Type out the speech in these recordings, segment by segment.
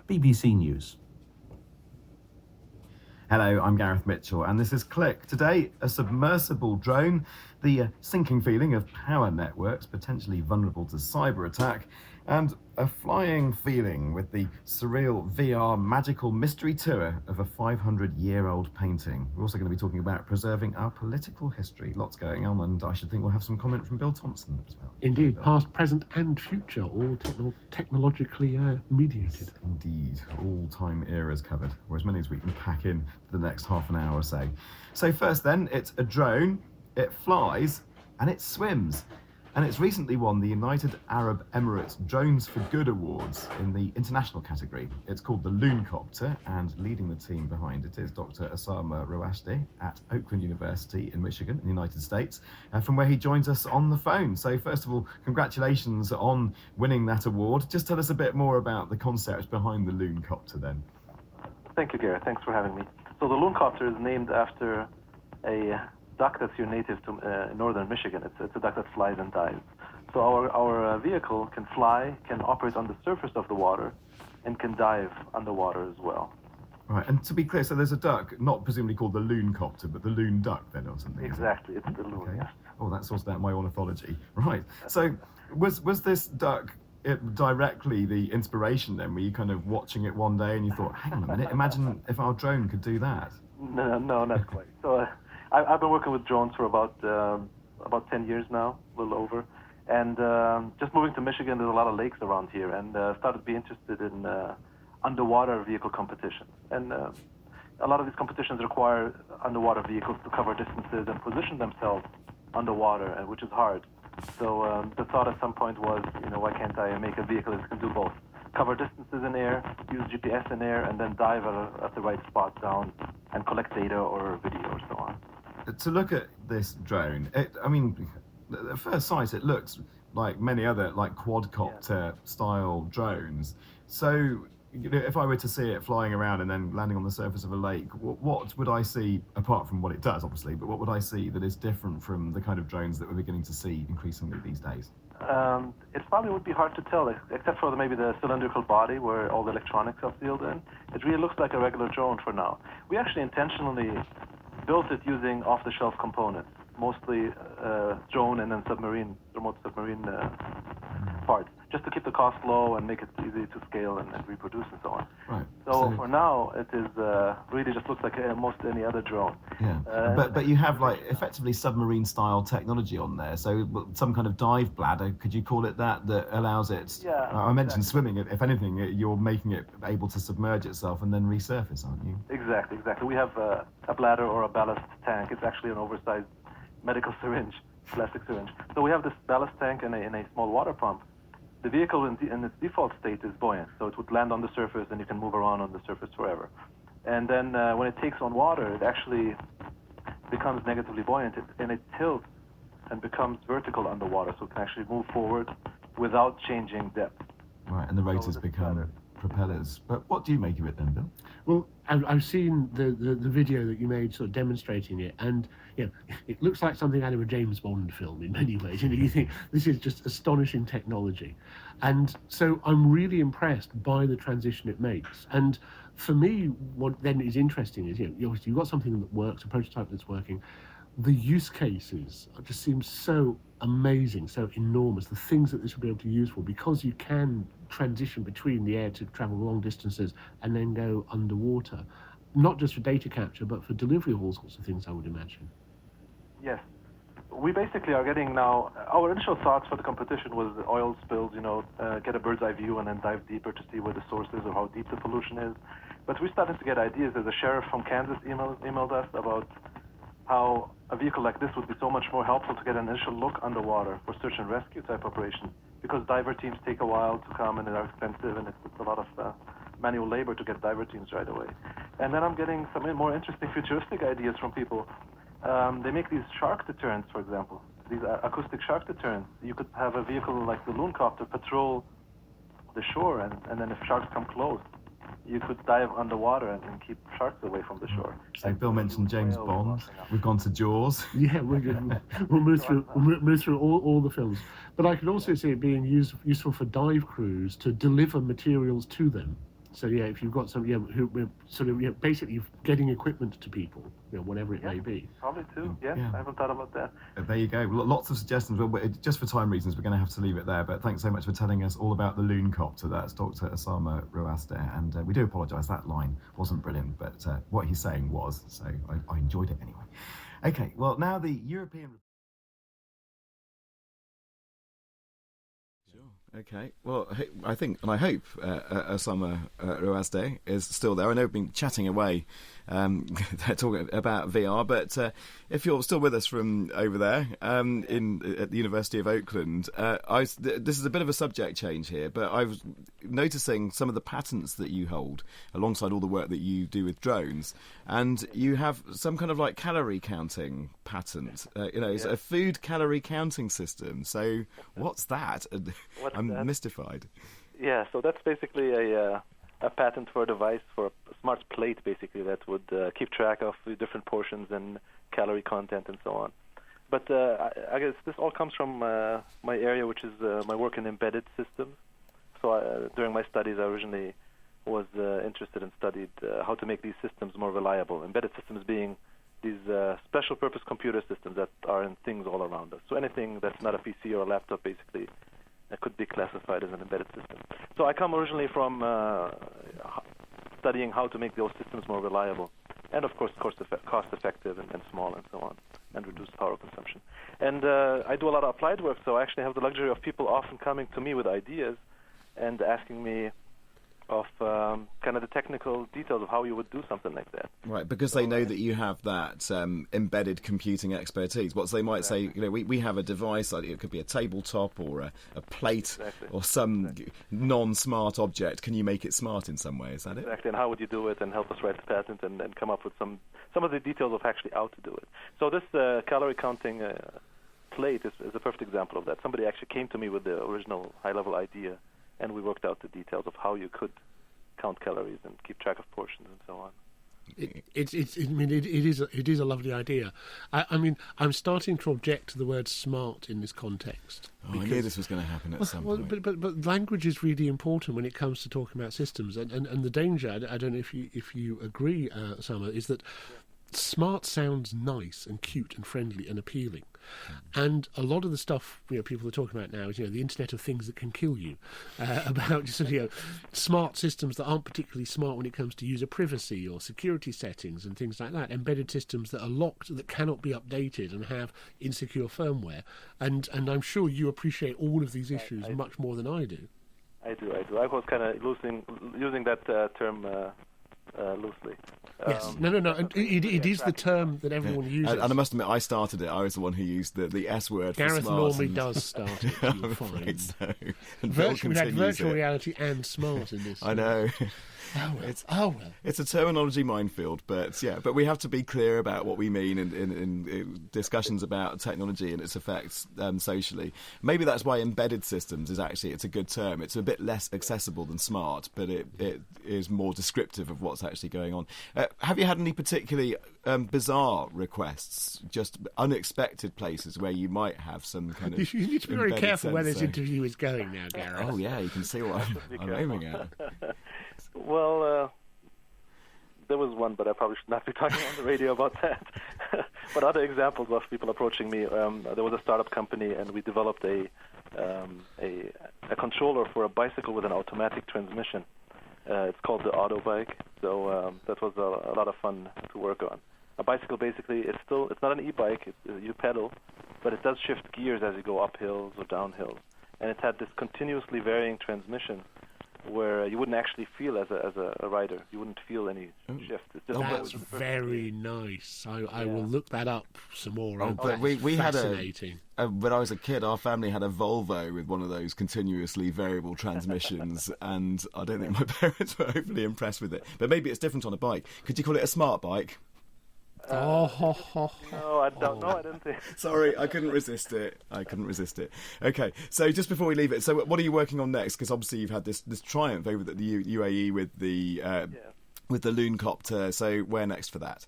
BBC News. Hello, I'm Gareth Mitchell, and this is Click. Today, a submersible drone, the sinking feeling of power networks potentially vulnerable to cyber attack, and a flying feeling with the surreal VR magical mystery tour of a 500-year-old painting. We're also going to be talking about preserving our political history. Lots going on, and I should think we'll have some comment from Bill Thompson as well. Indeed, past, present and future, all technologically mediated. Indeed, all time eras covered, or as many as we can pack in for the next half an hour or so. So first then, it's a drone, it flies, and it swims. And it's recently won the United Arab Emirates Drones for Good Awards in the international category. It's called the Loon Copter, and leading the team behind it is Dr. Osama Rawashdi at Oakland University in Michigan, in the United States, from where he joins us on the phone. So first of all, congratulations on winning that award. Just tell us a bit more about the concept behind the Loon Copter then. Thank you, Gareth. Thanks for having me. So the Loon Copter is named after a duck that's here native to northern Michigan. It's a duck that flies and dives. So our vehicle can fly, can operate on the surface of the water, and can dive underwater as well. Right, and to be clear, so there's a duck, not presumably called the Loon Copter, but the Loon Duck then or something? Exactly, it's the loon. Okay. Yes. Oh, that sorts out my ornithology. Right, so was this duck directly the inspiration then? Were you kind of watching it one day and you thought, hang on a minute, imagine if our drone could do that? No, not quite. So I've been working with drones for about 10 years now, a little over. And just moving to Michigan, there's a lot of lakes around here, and started to be interested in underwater vehicle competitions. And a lot of these competitions require underwater vehicles to cover distances and position themselves underwater, which is hard. So the thought at some point was, why can't I make a vehicle that can do both? Cover distances in air, use GPS in air, and then dive at the right spot down and collect data or video or so on. To look at this drone, at first sight, it looks like many other quadcopter style drones. So, if I were to see it flying around and then landing on the surface of a lake, what would I see, apart from what it does, obviously, but what would I see that is different from the kind of drones that we're beginning to see increasingly these days? It probably would be hard to tell, except for maybe the cylindrical body where all the electronics are sealed in. It really looks like a regular drone for now. We actually intentionally built it using off-the-shelf components, mostly drone and then remote submarine parts, just to keep the cost low and make it easy to scale and reproduce and so on. Right. So for now, it is really just looks like most any other drone. Yeah. But you have effectively submarine-style technology on there. So some kind of dive bladder, could you call it that allows it? Yeah. I mentioned swimming. If anything, you're making it able to submerge itself and then resurface, aren't you? Exactly. We have a bladder or a ballast tank. It's actually an oversized medical syringe, plastic syringe. So we have this ballast tank and a small water pump. The vehicle in its default state is buoyant, so it would land on the surface and you can move around on the surface forever. And then when it takes on water, it actually becomes negatively buoyant and it tilts and becomes vertical underwater, so it can actually move forward without changing depth. Right, and the rotors become propellers. But what do you make of it then, Bill? Well, I've seen the video that you made sort of demonstrating it, and it looks like something out of a James Bond film in many ways. You think this is just astonishing technology, and so I'm really impressed by the transition it makes. And for me, what then is interesting is you've got something that works, a prototype that's working. The use cases just seem so amazing, so enormous, the things that this will be able to use for, because you can transition between the air to travel long distances and then go underwater, not just for data capture, but for delivery of all sorts of things, I would imagine. Yes. We basically are getting now, our initial thoughts for the competition was the oil spills, get a bird's eye view and then dive deeper to see where the source is or how deep the pollution is. But we started to get ideas. As a sheriff from Kansas emailed us about how a vehicle like this would be so much more helpful to get an initial look underwater for search and rescue type operations, because diver teams take a while to come and they are expensive, and it's a lot of manual labor to get diver teams right away. And then I'm getting some more interesting futuristic ideas from people. They make these shark deterrents, for example, these acoustic shark deterrents. You could have a vehicle like the Loon Copter patrol the shore, and then if sharks come close, you could dive underwater and keep sharks away from the shore. So Bill mentioned James Bond. We've gone to Jaws. Yeah, we'll move through all the films. But I could also see it being useful for dive crews to deliver materials to them. So yeah, if you've got some, who sort of basically getting equipment to people, whatever it may be. Probably too. Yeah, I haven't thought about that. There you go. Lots of suggestions. Just for time reasons, we're going to have to leave it there. But thanks so much for telling us all about the Loon Copter. That's Dr. Osama Rouaste, and we do apologise. That line wasn't brilliant, but what he's saying was. So I enjoyed it anyway. Okay. Well, now the European. Okay, well, I think, and I hope Osama Rouaste is still there. I know we've been chatting away, talking about VR, but if you're still with us from over there at the University of Oakland, this is a bit of a subject change here, but I was noticing some of the patents that you hold alongside all the work that you do with drones, and you have some kind of like calorie counting patent, it's a food calorie counting system. So what's that? I'm mystified. Yeah, so that's basically a patent for a device, for a smart plate, basically, that would keep track of the different portions and calorie content and so on. But I guess this all comes from my area, which is my work in embedded systems. So during my studies, I originally was interested and studied how to make these systems more reliable. Embedded systems being these special purpose computer systems that are in things all around us. So anything that's not a PC or a laptop, basically, that could be classified as an embedded system. So I come originally from studying how to make those systems more reliable, and of course cost-effective and small and so on, and reduce power consumption. And I do a lot of applied work, so I actually have the luxury of people often coming to me with ideas and asking me of kind of the technical details of how you would do something like that. Right, because they know that you have that embedded computing expertise. What they might say, we have a device, like it could be a tabletop or a plate or some non-smart object. Can you make it smart in some way? Is that it? Exactly, and how would you do it, and help us write the patent and come up with some of the details of actually how to do it. So this calorie counting plate is a perfect example of that. Somebody actually came to me with the original high-level idea, and we worked out the details of how you could count calories and keep track of portions and so on. It is a lovely idea. I mean, I'm starting to object to the word smart in this context. I knew this was going to happen at some point. But language is really important when it comes to talking about systems, and the danger, I don't know if you agree, Osama, is that smart sounds nice and cute and friendly and appealing. And a lot of the stuff people are talking about now is the Internet of Things that can kill you, about smart systems that aren't particularly smart when it comes to user privacy or security settings and things like that. Embedded systems that are locked, that cannot be updated and have insecure firmware. And I'm sure you appreciate all of these issues much more than I do. I do. I was kind of using that term loosely. Yes. No. It is the term that everyone uses. And I must admit, I started it. I was the one who used the S word Gareth for smart. normally does start it, you'll find. So. We had virtual reality and smart in this. I know. Oh well. It's a terminology minefield, but we have to be clear about what we mean in discussions about technology and its effects socially. Maybe that's why embedded systems it's a good term. It's a bit less accessible than smart, but it is more descriptive of what's actually going on. Have you had any particularly bizarre requests, just unexpected places where you might have some kind of... You need to be very careful where this interview is going now, Gareth. Oh yeah, you can see what I'm aiming at. Well, there was one, but I probably should not be talking on the radio about that. But other examples of people approaching me, there was a startup company, and we developed a controller for a bicycle with an automatic transmission. It's called the Auto Bike, so that was a lot of fun to work on. A bicycle, basically, it's not an e-bike. You pedal, but it does shift gears as you go up hills or down hills. And it had this continuously varying transmission, where you wouldn't actually feel as a rider. You wouldn't feel any shift. It's just that's very nice. I will look that up some more. But we had fascinating. When I was a kid, our family had a Volvo with one of those continuously variable transmissions, and I don't think my parents were overly impressed with it. But maybe it's different on a bike. Could you call it a smart bike? No, I don't know. I didn't think. Sorry, I couldn't resist it. Okay, so just before we leave it, so what are you working on next? Because obviously you've had this triumph over the UAE with the Loon Copter. So where next for that?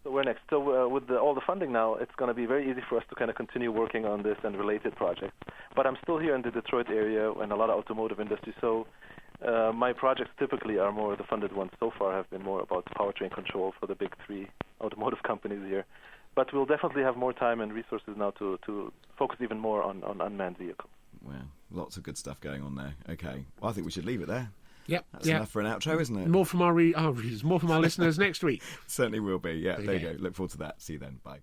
So where next? So with all the funding now, it's going to be very easy for us to kind of continue working on this and related projects. But I'm still here in the Detroit area and a lot of automotive industry. So My projects typically are more the funded ones so far have been more about powertrain control for the big three automotive companies here. But we'll definitely have more time and resources now to focus even more on unmanned vehicles. Wow, lots of good stuff going on there. Okay, well, I think we should leave it there. Yep. That's enough for an outro, isn't it? More from our readers, more from our listeners next week. Certainly will be. Yeah, there you go. Look forward to that. See you then. Bye.